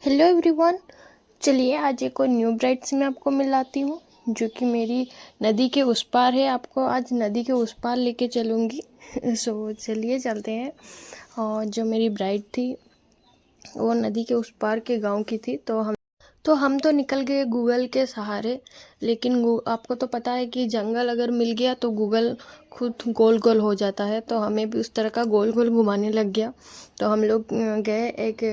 Hello everyone. चलिए आज एक और न्यू ब्राइड से मैं आपको मिलाती हूँ जो कि मेरी नदी के उस पार है। आपको आज नदी के उस पार लेके चलूँगी। सो चलिए चलते हैं। और जो मेरी ब्राइड थी वो नदी के उस पार के गांव की थी। तो हम तो निकल गए गूगल के सहारे। लेकिन आपको तो पता है कि जंगल अगर मिल गया तो गूगल खुद गोल गोल हो जाता है। तो हमें भी उस तरह का गोल गोल घुमाने लग गया। तो हम लोग गए एक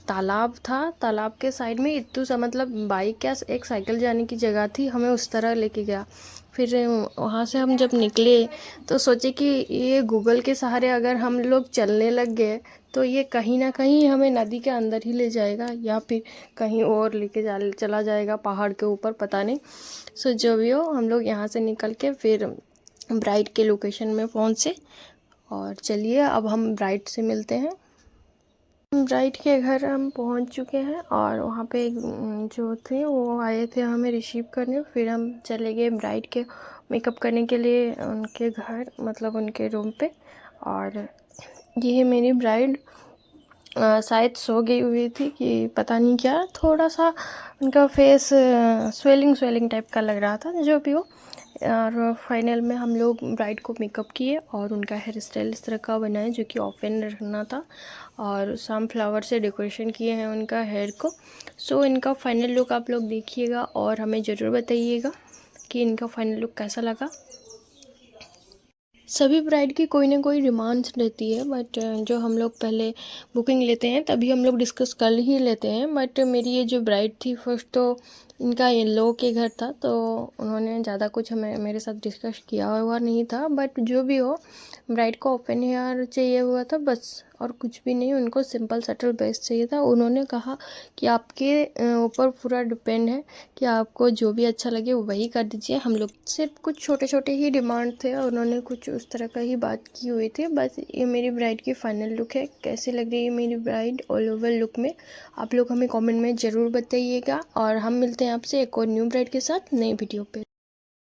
तालाब था। तालाब के साइड में इतू सा मतलब बाइक या एक साइकिल जाने की जगह थी, हमें उस तरह लेके गया। फिर वहाँ से हम जब निकले तो सोचे कि ये गूगल के सहारे अगर हम लोग चलने लग गए तो ये कहीं ना कहीं हमें नदी के अंदर ही ले जाएगा या फिर कहीं और लेके चला जाएगा पहाड़ के ऊपर, पता नहीं। सो जो भी हो, हम लोग यहाँ से निकल के फिर ब्राइड के लोकेशन में पहुँचे। और चलिए अब हम ब्राइड से मिलते हैं। ब्राइड के घर हम पहुँच चुके हैं और वहाँ पे एक जो थे वो आए थे हमें रिसीव करने। फिर हम चले गए ब्राइड के मेकअप करने के लिए उनके घर, मतलब उनके रूम पे। और ये है मेरी ब्राइड। शायद सो गई हुई थी कि पता नहीं क्या, थोड़ा सा उनका फेस स्वेलिंग टाइप का लग रहा था, जो भी हो। और फाइनल में हम लोग ब्राइड को मेकअप किए और उनका हेयर स्टाइल इस तरह का बनाए जो कि ओपन रखना था। और सनफ्लावर से डेकोरेशन किए हैं उनका हेयर को। सो इनका फाइनल लुक आप लोग देखिएगा और हमें ज़रूर बताइएगा कि इनका फाइनल लुक कैसा लगा। सभी ब्राइड की कोई ना कोई डिमांड्स रहती है, बट जो हम लोग पहले बुकिंग लेते हैं तभी हम लोग डिस्कस कर ही लेते हैं। बट मेरी ये जो ब्राइड थी, फर्स्ट तो इनका इन लोगों के घर था तो उन्होंने ज़्यादा कुछ हमें मेरे साथ डिस्कस किया हुआ नहीं था। बट जो भी हो, ब्राइड को ओपन हेयर चाहिए हुआ था बस, और कुछ भी नहीं। उनको सिंपल सटल बेस्ट चाहिए था। उन्होंने कहा कि आपके ऊपर पूरा डिपेंड है कि आपको जो भी अच्छा लगे वही कर दीजिए। हम लोग सिर्फ कुछ छोटे छोटे ही डिमांड थे और उन्होंने कुछ उस तरह का ही बात की हुई थी। बस ये मेरी ब्राइड की फाइनल लुक है। कैसी लग रही है मेरी ब्राइड ऑल ओवर लुक में, आप लोग हमें कमेंट में ज़रूर बताइएगा। और हम मिलते हैं आपसे एक और न्यू ब्राइड के साथ नई वीडियो पे।